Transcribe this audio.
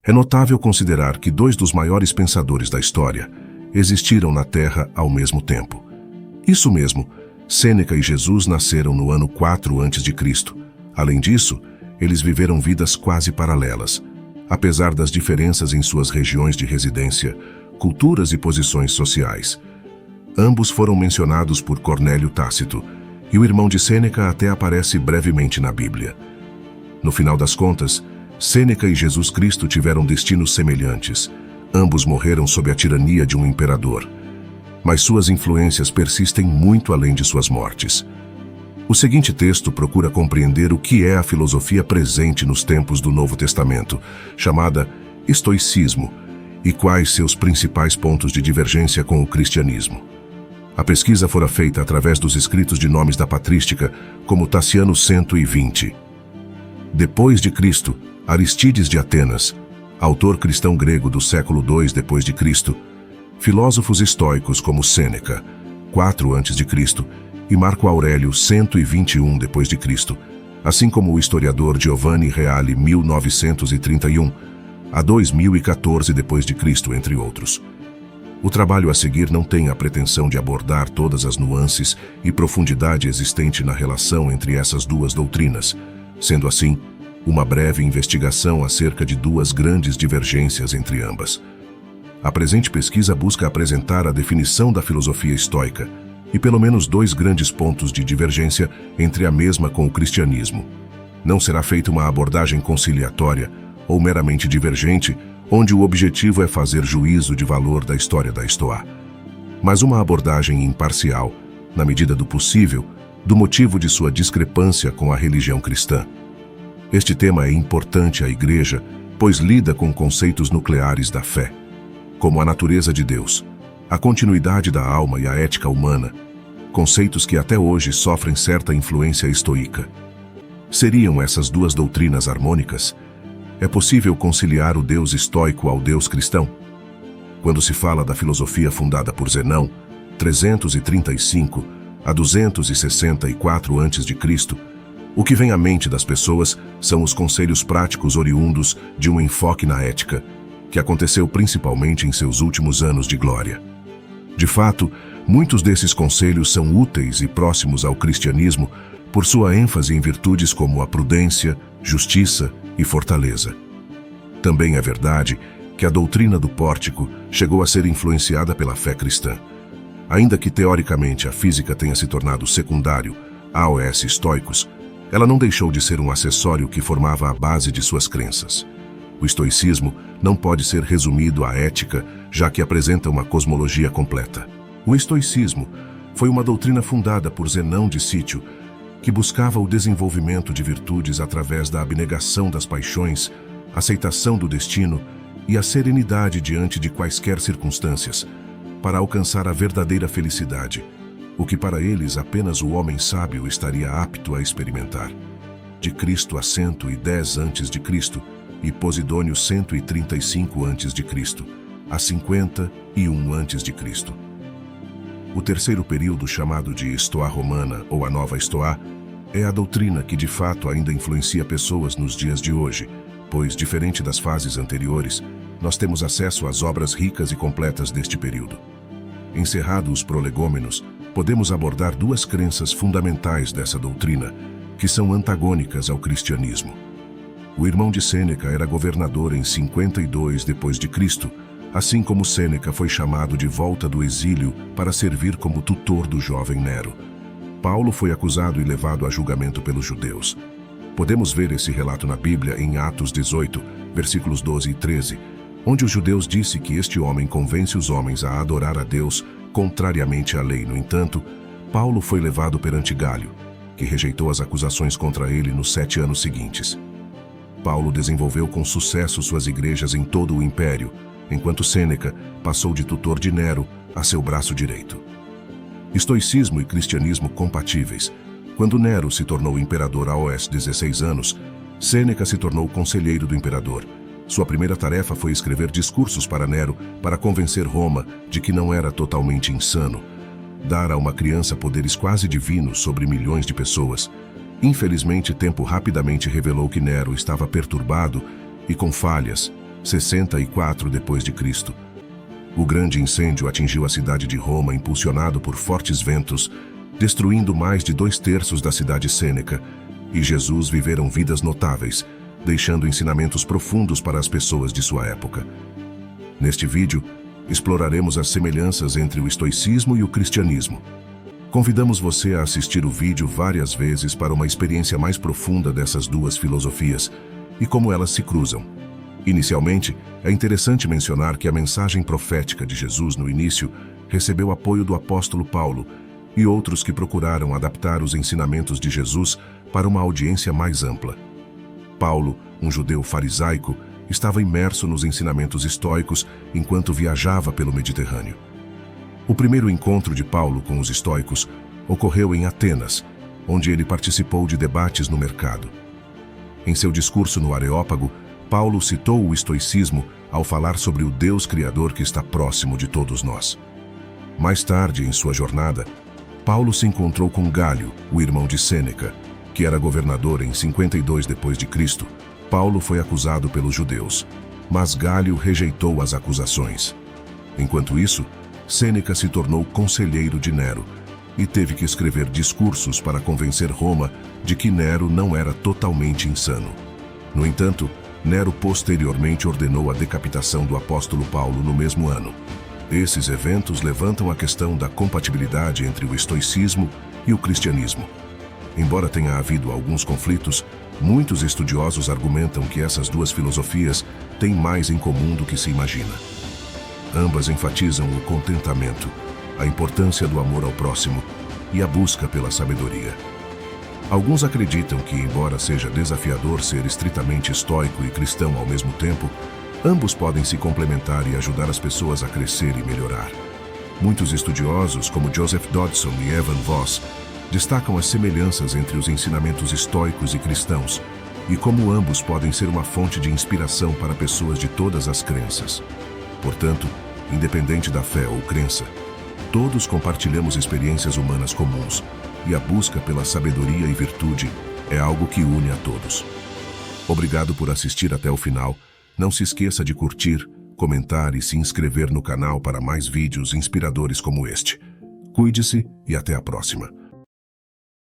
É notável considerar que dois dos maiores pensadores da história existiram na Terra ao mesmo tempo. Isso mesmo, Sêneca e Jesus nasceram no ano 4 a.C. Além disso, eles viveram vidas quase paralelas, apesar das diferenças em suas regiões de residência, culturas e posições sociais. Ambos foram mencionados por Cornélio Tácito, e o irmão de Sêneca até aparece brevemente na Bíblia. No final das contas, Sêneca e Jesus Cristo tiveram destinos semelhantes. Ambos morreram sob a tirania de um imperador. Mas suas influências persistem muito além de suas mortes. O seguinte texto procura compreender o que é a filosofia presente nos tempos do Novo Testamento, chamada estoicismo, e quais seus principais pontos de divergência com o cristianismo. A pesquisa fora feita através dos escritos de nomes da patrística, como Taciano 120. Depois de Cristo, Aristides de Atenas, autor cristão grego do século II d.C., filósofos estoicos como Sêneca, 4 a.C., e Marco Aurélio, 121 d.C., assim como o historiador Giovanni Reale, 1931 a 2014 d.C., entre outros. O trabalho a seguir não tem a pretensão de abordar todas as nuances e profundidade existente na relação entre essas duas doutrinas, sendo assim, uma breve investigação acerca de duas grandes divergências entre ambas. A presente pesquisa busca apresentar a definição da filosofia estoica e pelo menos dois grandes pontos de divergência entre a mesma com o cristianismo. Não será feita uma abordagem conciliatória ou meramente divergente, onde o objetivo é fazer juízo de valor da história da Estoa, mas uma abordagem imparcial, na medida do possível, do motivo de sua discrepância com a religião cristã. Este tema é importante à Igreja, pois lida com conceitos nucleares da fé, como a natureza de Deus, a continuidade da alma e a ética humana, conceitos que até hoje sofrem certa influência estoica. Seriam essas duas doutrinas harmônicas? É possível conciliar o Deus estoico ao Deus cristão? Quando se fala da filosofia fundada por Zenão, 335 a 264 a.C., o que vem à mente das pessoas são os conselhos práticos oriundos de um enfoque na ética, que aconteceu principalmente em seus últimos anos de glória. De fato, muitos desses conselhos são úteis e próximos ao cristianismo por sua ênfase em virtudes como a prudência, justiça e fortaleza. Também é verdade que a doutrina do pórtico chegou a ser influenciada pela fé cristã. Ainda que teoricamente a física tenha se tornado secundário aos estoicos, ela não deixou de ser um acessório que formava a base de suas crenças. O estoicismo não pode ser resumido à ética, já que apresenta uma cosmologia completa. O estoicismo foi uma doutrina fundada por Zenão de Sítio, que buscava o desenvolvimento de virtudes através da abnegação das paixões, aceitação do destino e a serenidade diante de quaisquer circunstâncias, para alcançar a verdadeira felicidade, o que para eles apenas o homem sábio estaria apto a experimentar. De Cristo a 110 a.C. e Posidônio 135 a.C., a 51 a.C. O terceiro período, chamado de Estoa Romana ou a Nova Estoa, é a doutrina que de fato ainda influencia pessoas nos dias de hoje, pois, diferente das fases anteriores, nós temos acesso às obras ricas e completas deste período. Encerrados os prolegômenos, podemos abordar duas crenças fundamentais dessa doutrina, que são antagônicas ao cristianismo. O irmão de Sêneca era governador em 52 d.C., assim como Sêneca foi chamado de volta do exílio para servir como tutor do jovem Nero. Paulo foi acusado e levado a julgamento pelos judeus. Podemos ver esse relato na Bíblia em Atos 18, versículos 12 e 13, onde os judeus disse que este homem convence os homens a adorar a Deus contrariamente à lei. No entanto, Paulo foi levado perante Gálio, que rejeitou as acusações contra ele nos 7 anos seguintes. Paulo desenvolveu com sucesso suas igrejas em todo o império, enquanto Sêneca passou de tutor de Nero a seu braço direito. Estoicismo e cristianismo compatíveis. Quando Nero se tornou imperador aos 16 anos, Sêneca se tornou conselheiro do imperador. Sua primeira tarefa foi escrever discursos para Nero para convencer Roma de que não era totalmente insano. Dar a uma criança poderes quase divinos sobre milhões de pessoas. Infelizmente, tempo rapidamente revelou que Nero estava perturbado e com falhas, 64 d.C. O grande incêndio atingiu a cidade de Roma, impulsionado por fortes ventos, destruindo mais de 2/3 da cidade Sêneca, e Jesus viveram vidas notáveis, deixando ensinamentos profundos para as pessoas de sua época. Neste vídeo, exploraremos as semelhanças entre o estoicismo e o cristianismo. Convidamos você a assistir o vídeo várias vezes para uma experiência mais profunda dessas duas filosofias e como elas se cruzam. Inicialmente, é interessante mencionar que a mensagem profética de Jesus no início recebeu apoio do apóstolo Paulo e outros que procuraram adaptar os ensinamentos de Jesus para uma audiência mais ampla. Paulo, um judeu farisaico, estava imerso nos ensinamentos estoicos enquanto viajava pelo Mediterrâneo. O primeiro encontro de Paulo com os estoicos ocorreu em Atenas, onde ele participou de debates no mercado. Em seu discurso no Areópago, Paulo citou o estoicismo ao falar sobre o Deus Criador que está próximo de todos nós. Mais tarde, em sua jornada, Paulo se encontrou com Gálio, o irmão de Sêneca, que era governador em 52 d.C. Paulo foi acusado pelos judeus, mas Gálio rejeitou as acusações. Enquanto isso, Sêneca se tornou conselheiro de Nero e teve que escrever discursos para convencer Roma de que Nero não era totalmente insano. No entanto, Nero posteriormente ordenou a decapitação do apóstolo Paulo no mesmo ano. Esses eventos levantam a questão da compatibilidade entre o estoicismo e o cristianismo. Embora tenha havido alguns conflitos, muitos estudiosos argumentam que essas duas filosofias têm mais em comum do que se imagina. Ambas enfatizam o contentamento, a importância do amor ao próximo e a busca pela sabedoria. Alguns acreditam que, embora seja desafiador ser estritamente estoico e cristão ao mesmo tempo, ambos podem se complementar e ajudar as pessoas a crescer e melhorar. Muitos estudiosos, como Joseph Dodson e Evan Voss, destacam as semelhanças entre os ensinamentos estoicos e cristãos e como ambos podem ser uma fonte de inspiração para pessoas de todas as crenças. Portanto, independente da fé ou crença, todos compartilhamos experiências humanas comuns e a busca pela sabedoria e virtude é algo que une a todos. Obrigado por assistir até o final. Não se esqueça de curtir, comentar e se inscrever no canal para mais vídeos inspiradores como este. Cuide-se e até a próxima.